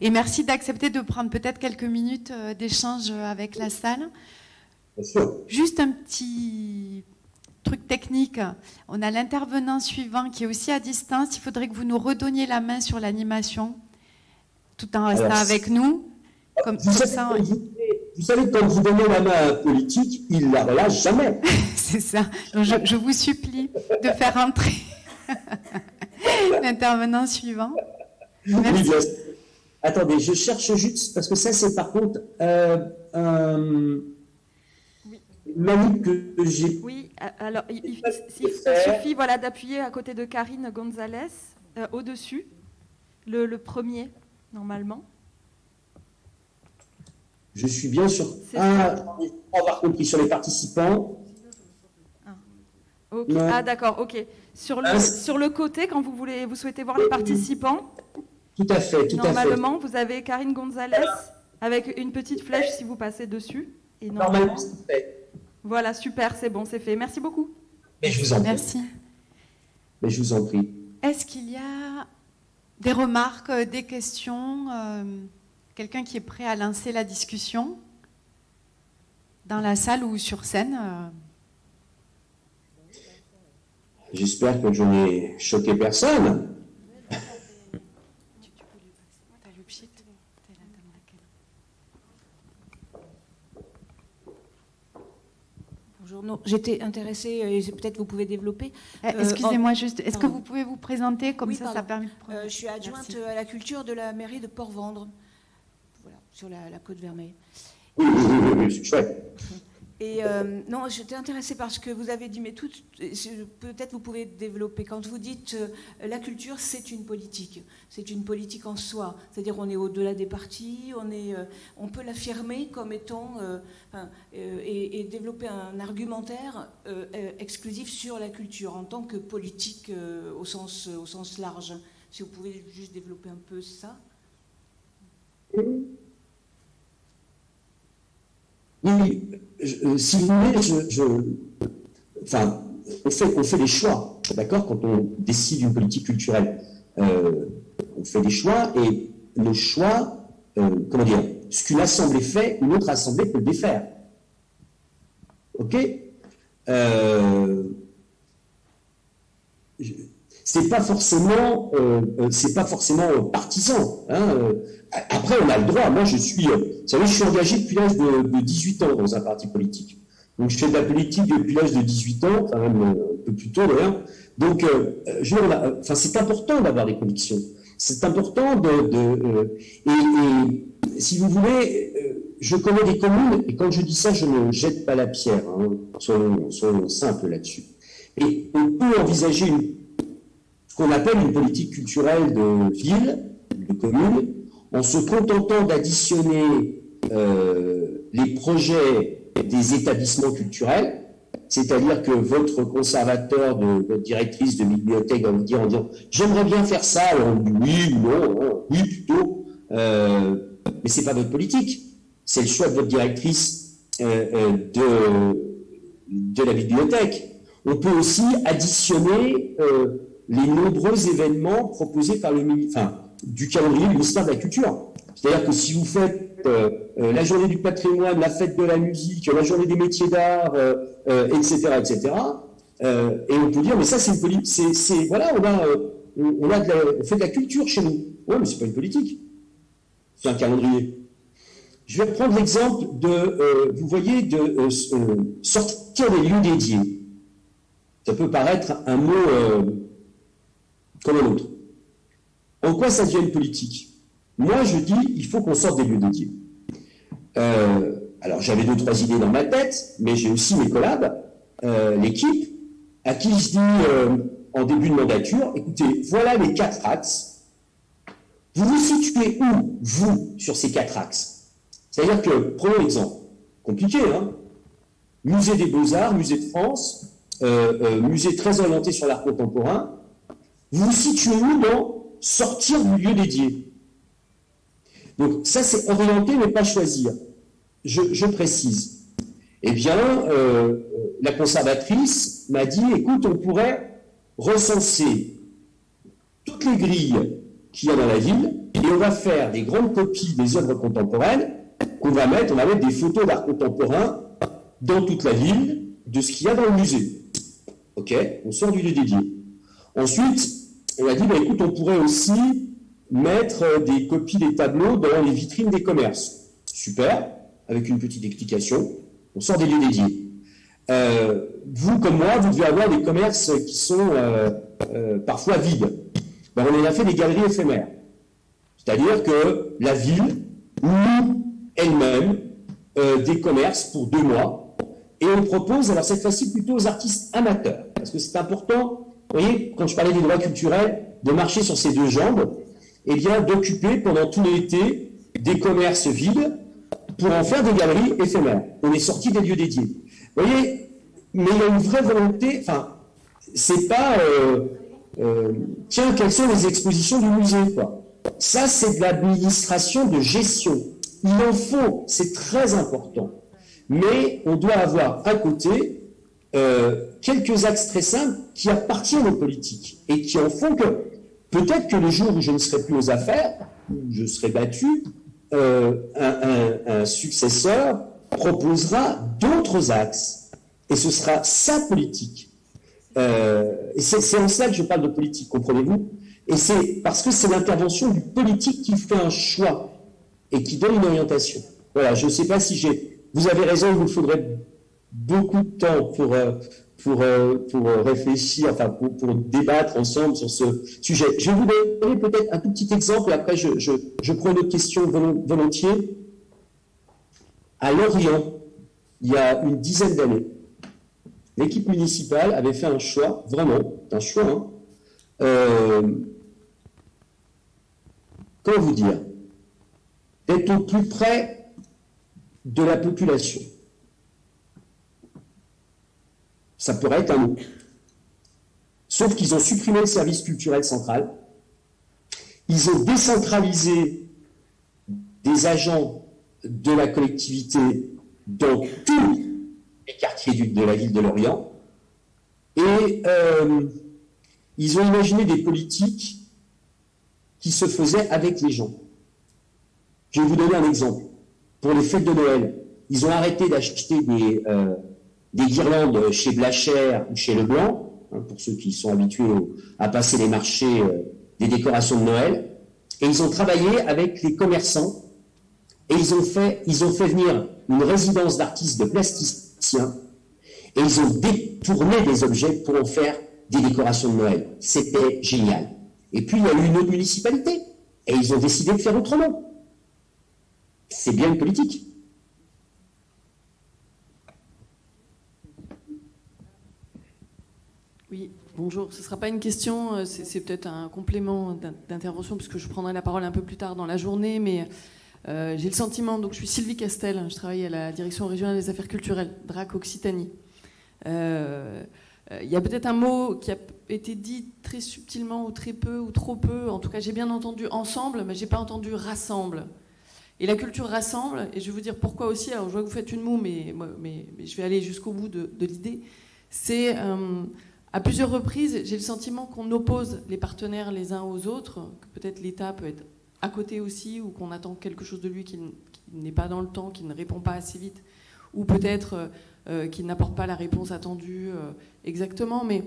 Et merci d'accepter de prendre peut-être quelques minutes d'échange avec la salle. Bien sûr. Juste un petit truc technique. On a l'intervenant suivant qui est aussi à distance. Il faudrait que vous nous redonniez la main sur l'animation tout en restant avec nous. Comme ça, vous savez, quand vous donnez la main à un politique, il ne la relâche jamais. C'est ça. Donc, je vous supplie de faire entrer l'intervenant suivant. Merci. Oui, bien sûr. Attendez, je cherche juste, parce que ça, c'est par contre une manip que j'ai... Oui, alors il suffit voilà, d'appuyer à côté de Karine Gonzalez, au-dessus, le premier, normalement. Je suis bien sûr. Pour avoir compris sur les participants. Okay. Ah d'accord, ok. Sur le côté, quand vous souhaitez voir les participants. Tout à fait, tout à fait. Normalement, vous avez Karine Gonzalez avec une petite flèche si vous passez dessus. Et normalement, c'est fait. Voilà, super, c'est bon, c'est fait. Merci beaucoup. Mais je vous en prie. Merci. Mais je vous en prie. Est-ce qu'il y a des remarques, des questions quelqu'un qui est prêt à lancer la discussion dans la salle ou sur scène J'espère que je n'ai choqué personne. Bonjour, non, j'étais intéressée, et peut-être vous pouvez développer. Excusez-moi juste, est-ce que vous pouvez vous présenter comme ça, ça permet de... Je suis adjointe à la culture de la mairie de Port-Vendre, voilà, sur la côte Vermeille. Oui, c'est chouette. Et non, j'étais intéressée par ce que vous avez dit, mais peut-être vous pouvez développer. Quand vous dites la culture, c'est une politique en soi. C'est-à-dire on est au-delà des partis, on peut l'affirmer comme étant et développer un argumentaire exclusif sur la culture en tant que politique au sens large. Si vous pouvez juste développer un peu ça. Oui, si vous voulez, enfin, on fait des choix, d'accord, quand on décide d'une politique culturelle. On fait des choix et nos choix, comment dire, ce qu'une assemblée fait, une autre assemblée peut le défaire. Ok c'est pas forcément partisan. Hein. Après, on a le droit. Moi, vous savez, je suis engagé depuis l'âge de 18 ans dans un parti politique. Donc, je fais de la politique depuis l'âge de 18 ans, enfin même un peu plus tôt d'ailleurs. Donc, c'est important d'avoir des convictions. C'est important et si vous voulez, je connais des communes, et quand je dis ça, je ne jette pas la pierre, hein, soyons simples là-dessus. Et on peut envisager ce qu'on appelle une politique culturelle de ville, de commune, en se contentant d'additionner les projets des établissements culturels, c'est-à-dire que votre conservateur, votre directrice de bibliothèque va vous dire en disant « j'aimerais bien faire ça », alors on dit « oui » ou « non »,« oui plutôt », mais c'est pas votre politique, c'est le choix de votre directrice de la bibliothèque. On peut aussi additionner les nombreux événements proposés par du calendrier du ministère de la Culture. C'est-à-dire que si vous faites la journée du patrimoine, la fête de la musique, la journée des métiers d'art, etc., et on peut dire, mais ça, c'est une politique. Voilà, on fait de la culture chez nous. Oui, mais c'est pas une politique. C'est un calendrier. Je vais prendre l'exemple vous voyez, de sortir des lieux dédiés. Ça peut paraître un mot comme un autre. En quoi ça devient une politique? Moi, je dis, il faut qu'on sorte des lieux dédiés. Alors, j'avais 2-3 idées dans ma tête, mais j'ai aussi mes collabs, l'équipe, à qui je dis en début de mandature, écoutez, voilà les 4 axes. Vous vous situez où, vous, sur ces 4 axes? C'est-à-dire que, prenons l'exemple, compliqué, hein? Musée des Beaux-Arts, Musée de France, musée très orienté sur l'art contemporain. Vous vous situez où dans sortir du lieu dédié? Donc ça, c'est orienter, mais pas choisir. Je précise. Eh bien, la conservatrice m'a dit, écoute, on pourrait recenser toutes les grilles qu'il y a dans la ville, et on va faire des grandes copies des œuvres contemporaines on va mettre des photos d'art contemporain dans toute la ville de ce qu'il y a dans le musée. Ok, on sort du lieu dédié. Ensuite, on a dit, écoute, on pourrait aussi mettre des copies des tableaux dans les vitrines des commerces. Super, avec une petite explication. On sort des lieux dédiés. Vous, comme moi, vous devez avoir des commerces qui sont parfois vides. On en a fait des galeries éphémères. C'est-à-dire que la ville loue elle-même des commerces pour 2 mois. Et on propose, alors cette fois-ci, plutôt aux artistes amateurs. Parce que c'est important, vous voyez, quand je parlais des droits culturels, de marcher sur ces 2 jambes, et bien d'occuper pendant tout l'été des commerces vides pour en faire des galeries éphémères. On est sorti des lieux dédiés. Vous voyez, mais il y a une vraie volonté, c'est pas, tiens, quelles sont les expositions du musée, quoi. Ça, c'est de l'administration de gestion. Il en faut, c'est très important. Mais on doit avoir à côté quelques axes très simples qui appartiennent aux politiques et qui en font que peut-être que le jour où je ne serai plus aux affaires, où je serai battu, un successeur proposera d'autres axes et ce sera sa politique. Et c'est en cela que je parle de politique, comprenez-vous? Et c'est parce que c'est l'intervention du politique qui fait un choix et qui donne une orientation. Voilà, je ne sais pas si vous avez raison, il vous faudrait beaucoup de temps pour réfléchir, pour débattre ensemble sur ce sujet. Je vais vous donner peut-être un tout petit exemple et après je prends une autre question volontiers. À Lorient, il y a une dizaine d'années, l'équipe municipale avait fait un choix, vraiment, un choix, comment vous dire, d'être au plus près de la population. Ça pourrait être un mot. Sauf qu'ils ont supprimé le service culturel central, ils ont décentralisé des agents de la collectivité dans tous les quartiers de la ville de Lorient, et ils ont imaginé des politiques qui se faisaient avec les gens. Je vais vous donner un exemple. Pour les fêtes de Noël, ils ont arrêté d'acheter des guirlandes chez Blachère ou chez Leblanc, hein, pour ceux qui sont habitués à passer les marchés des décorations de Noël. Et ils ont travaillé avec les commerçants et ils ont fait venir une résidence d'artistes de plasticiens et ils ont détourné des objets pour en faire des décorations de Noël. C'était génial. Et puis, il y a eu une autre municipalité et ils ont décidé de faire autrement. C'est bien une politique. Oui, bonjour. Ce ne sera pas une question, c'est peut-être un complément d'intervention, puisque je prendrai la parole un peu plus tard dans la journée, mais j'ai le sentiment, donc je suis Sylvie Castel, je travaille à la Direction régionale des affaires culturelles, DRAC Occitanie. Il y a peut-être un mot qui a été dit très subtilement, ou très peu, ou trop peu, en tout cas j'ai bien entendu ensemble, mais je n'ai pas entendu rassemble. Et la culture rassemble, et je vais vous dire pourquoi aussi, alors je vois que vous faites une moue, mais je vais aller jusqu'au bout de l'idée, c'est... à plusieurs reprises, j'ai le sentiment qu'on oppose les partenaires les uns aux autres, que peut-être l'État peut être à côté aussi, ou qu'on attend quelque chose de lui qui n'est pas dans le temps, qui ne répond pas assez vite, ou peut-être qu'il n'apporte pas la réponse attendue exactement. Mais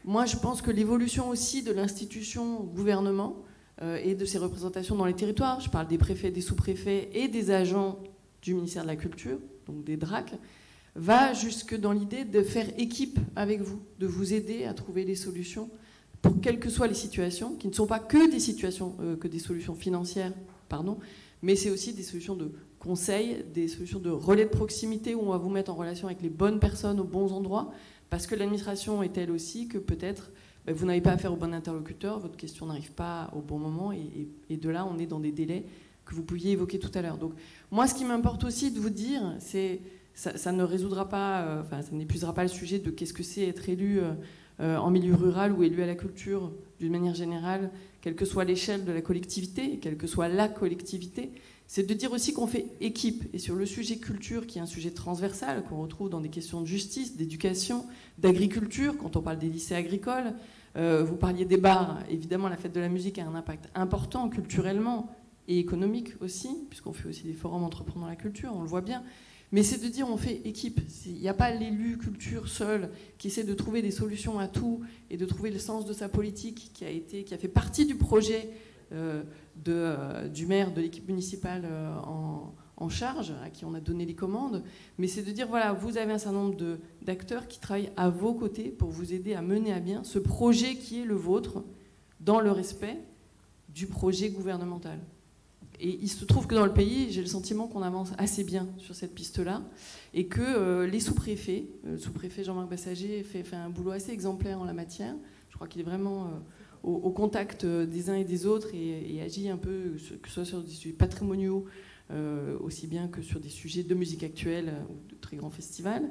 moi, je pense que l'évolution aussi de l'institution gouvernement et de ses représentations dans les territoires, je parle des préfets, des sous-préfets et des agents du ministère de la Culture, donc des DRAC, va jusque dans l'idée de faire équipe avec vous, de vous aider à trouver des solutions pour quelles que soient les situations, qui ne sont pas que des situations, que des solutions financières, pardon, mais c'est aussi des solutions de conseil, des solutions de relais de proximité où on va vous mettre en relation avec les bonnes personnes aux bons endroits, parce que l'administration est telle aussi que peut-être vous n'avez pas affaire au bon interlocuteur, votre question n'arrive pas au bon moment, et de là on est dans des délais que vous pouviez évoquer tout à l'heure. Donc moi ce qui m'importe aussi de vous dire, c'est ça ne résoudra pas, ça n'épuisera pas le sujet de qu'est-ce que c'est être élu en milieu rural ou élu à la culture d'une manière générale, quelle que soit l'échelle de la collectivité, quelle que soit la collectivité. C'est de dire aussi qu'on fait équipe. Et sur le sujet culture, qui est un sujet transversal, qu'on retrouve dans des questions de justice, d'éducation, d'agriculture, quand on parle des lycées agricoles, vous parliez des bars, évidemment la fête de la musique a un impact important culturellement et économique aussi, puisqu'on fait aussi des forums entrepreneurs dans la culture, on le voit bien. Mais c'est de dire on fait équipe. Il n'y a pas l'élu culture seul qui essaie de trouver des solutions à tout et de trouver le sens de sa politique qui a fait partie du projet du maire, de l'équipe municipale en charge, à qui on a donné les commandes. Mais c'est de dire voilà, vous avez un certain nombre d'acteurs qui travaillent à vos côtés pour vous aider à mener à bien ce projet qui est le vôtre dans le respect du projet gouvernemental. Et il se trouve que dans le pays, j'ai le sentiment qu'on avance assez bien sur cette piste-là et que les sous-préfets, le sous-préfet Jean-Marc Bassager fait un boulot assez exemplaire en la matière. Je crois qu'il est vraiment au contact des uns et des autres et agit un peu, que ce soit sur des sujets patrimoniaux, aussi bien que sur des sujets de musique actuelle ou de très grands festivals.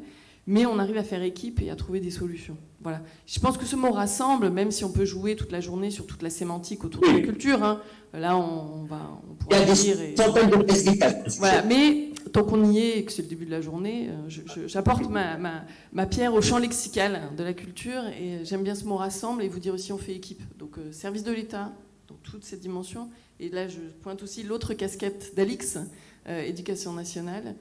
Mais on arrive à faire équipe et à trouver des solutions. Voilà. Je pense que ce mot rassemble, même si on peut jouer toute la journée sur toute la sémantique autour de la culture. Hein. Là, on pourra dire. Voilà. Mais tant qu'on y est et que c'est le début de la journée, j'apporte ma pierre au champ lexical de la culture et j'aime bien ce mot rassemble et vous dire aussi on fait équipe. Donc service de l'État dans toute cette dimension. Et là, je pointe aussi l'autre casquette d'Alix, éducation nationale.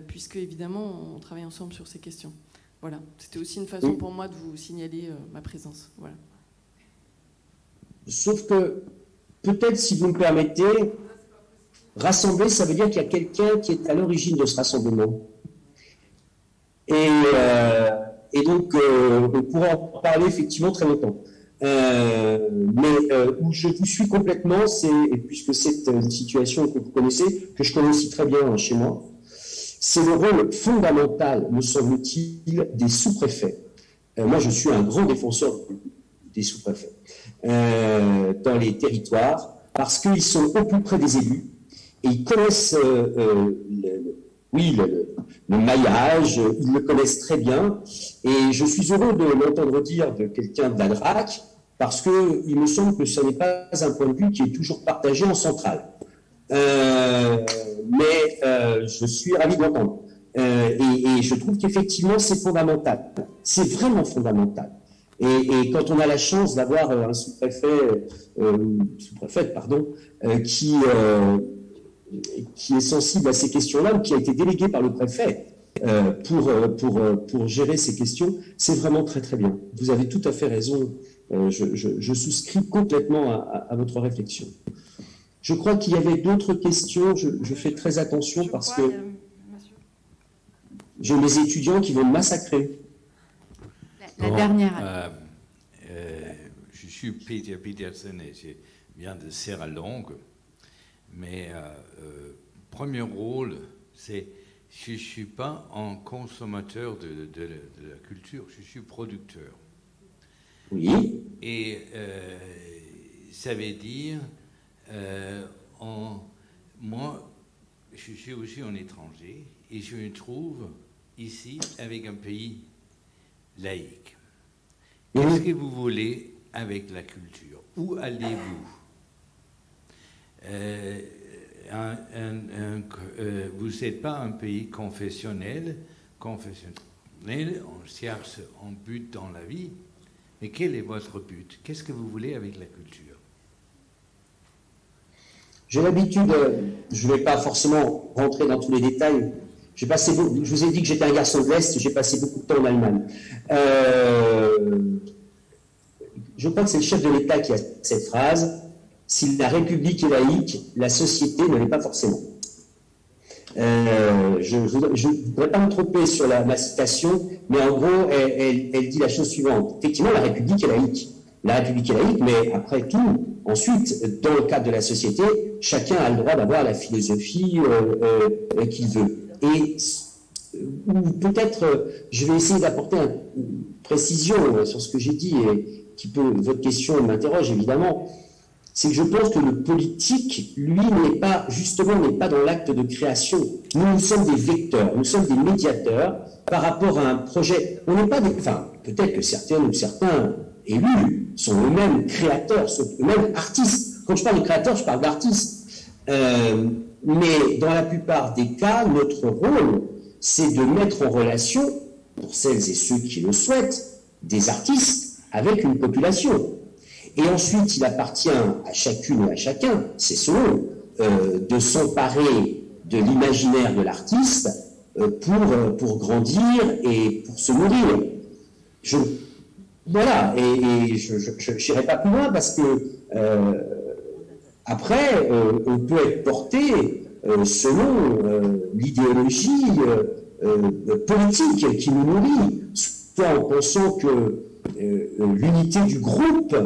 Puisque évidemment on travaille ensemble sur ces questions. Voilà, c'était aussi une façon pour moi de vous signaler ma présence. Voilà. Sauf que peut-être, si vous me permettez, rassembler, ça veut dire qu'il y a quelqu'un qui est à l'origine de ce rassemblement. Et donc, on pourra en parler effectivement très longtemps. Mais où je vous suis complètement, et puisque c'est une situation que vous connaissez, que je connais aussi très bien chez moi, c'est le rôle fondamental, me semble-t-il, des sous-préfets. Moi, je suis un grand défenseur des sous-préfets dans les territoires, parce qu'ils sont au plus près des élus, et ils connaissent le maillage, ils le connaissent très bien, et je suis heureux de l'entendre dire de quelqu'un de la DRAC, parce qu'il me semble que ce n'est pas un point de vue qui est toujours partagé en centrale. Mais je suis ravi de l'entendre. Et je trouve qu'effectivement, c'est fondamental. C'est vraiment fondamental. Et quand on a la chance d'avoir un sous-préfète, qui est sensible à ces questions-là, ou qui a été délégué par le préfet, pour gérer ces questions, c'est vraiment très très bien. Vous avez tout à fait raison. Je souscris complètement à votre réflexion. Je crois qu'il y avait d'autres questions. Je fais très attention parce que j'ai mes étudiants qui vont me massacrer. La dernière. Je suis Peter Petersen et je viens de Serra-Longue. Mais premier rôle, c'est je ne suis pas un consommateur de la culture, je suis producteur. Oui. Et ça veut dire, moi, je suis aussi un étranger et je me trouve ici avec un pays laïque. Qu'est-ce que vous voulez avec la culture? Où allez-vous? Vous n'êtes pas un pays confessionnel, on cherche un but dans la vie, mais quel est votre but? Qu'est-ce que vous voulez avec la culture? J'ai l'habitude, je ne vais pas forcément rentrer dans tous les détails, je vous ai dit que j'étais un garçon de l'Est, j'ai passé beaucoup de temps en Allemagne. Je crois que c'est le chef de l'État qui a cette phrase: si la République est laïque, la société ne l'est pas forcément. Je ne voudrais pas me tromper sur ma citation, mais en gros, elle dit la chose suivante. Effectivement, la République est laïque. La République est laïque, mais après tout, ensuite, dans le cadre de la société, chacun a le droit d'avoir la philosophie qu'il veut. Et peut-être, je vais essayer d'apporter une précision sur ce que j'ai dit, et votre question m'interroge évidemment. C'est que je pense que le politique, lui, n'est pas dans l'acte de création. Nous sommes des vecteurs, nous sommes des médiateurs par rapport à un projet. On n'est pas peut-être que certains élus sont eux-mêmes créateurs, sont eux-mêmes artistes. Quand je parle de créateurs, je parle d'artistes. Mais dans la plupart des cas, notre rôle, c'est de mettre en relation, pour celles et ceux qui le souhaitent, des artistes avec une population. Et ensuite, il appartient à chacune et à chacun, c'est selon, de s'emparer de l'imaginaire de l'artiste pour grandir et pour se nourrir. Voilà, et je n'irai pas plus loin parce que après, on peut être porté selon l'idéologie politique qui nous nourrit, soit en pensant que l'unité du groupe,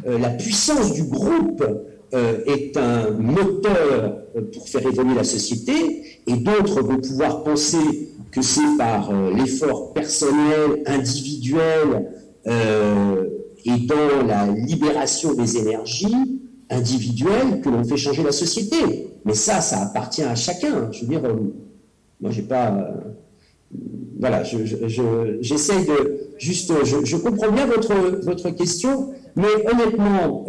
la puissance du groupe est un moteur pour faire évoluer la société, et d'autres vont pouvoir penser que c'est par l'effort personnel, individuel, et dans la libération des énergies individuelles que l'on fait changer la société. Mais ça appartient à chacun. Je veux dire, moi j'ai pas... voilà, j'essaye de... Juste, je comprends bien votre question, mais honnêtement,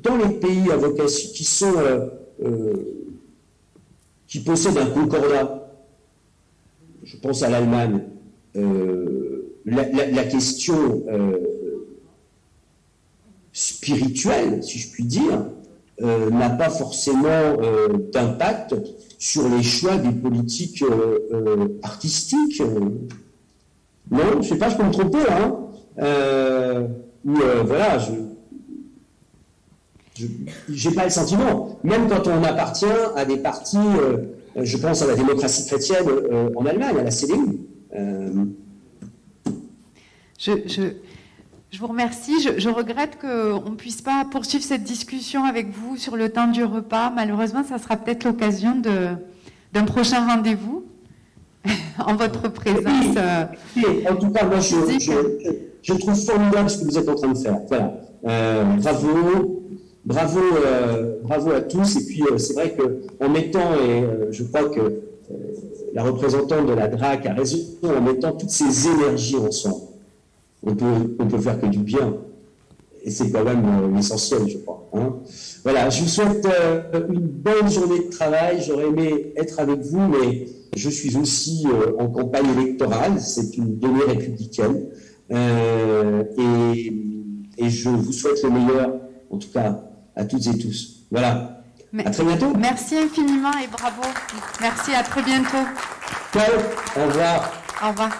dans les pays à vocation qui possèdent un concordat, je pense à l'Allemagne, la question spirituelle, si je puis dire, n'a pas forcément d'impact sur les choix des politiques artistiques. Non, je ne sais pas, je peux me tromper, hein. Voilà, j'ai pas le sentiment. Même quand on appartient à des partis, je pense à la démocratie chrétienne en Allemagne, à la CDU. Je vous remercie. Je regrette qu'on ne puisse pas poursuivre cette discussion avec vous sur le temps du repas. Malheureusement, ça sera peut-être l'occasion d'un prochain rendez-vous en votre présence. En tout cas, moi, je trouve formidable ce que vous êtes en train de faire. Voilà. Bravo à tous. Et puis, c'est vrai qu'en mettant, et je crois que la représentante de la DRAC a raison, en mettant toutes ces énergies ensemble, on peut faire que du bien. Et c'est quand même l'essentiel, je crois. Hein. Voilà, je vous souhaite une bonne journée de travail. J'aurais aimé être avec vous, mais je suis aussi en campagne électorale. C'est une donnée républicaine. Et je vous souhaite le meilleur, en tout cas, à toutes et tous. Voilà. À très bientôt. Merci infiniment et bravo. Merci, à très bientôt. Ciao, au revoir. Au revoir.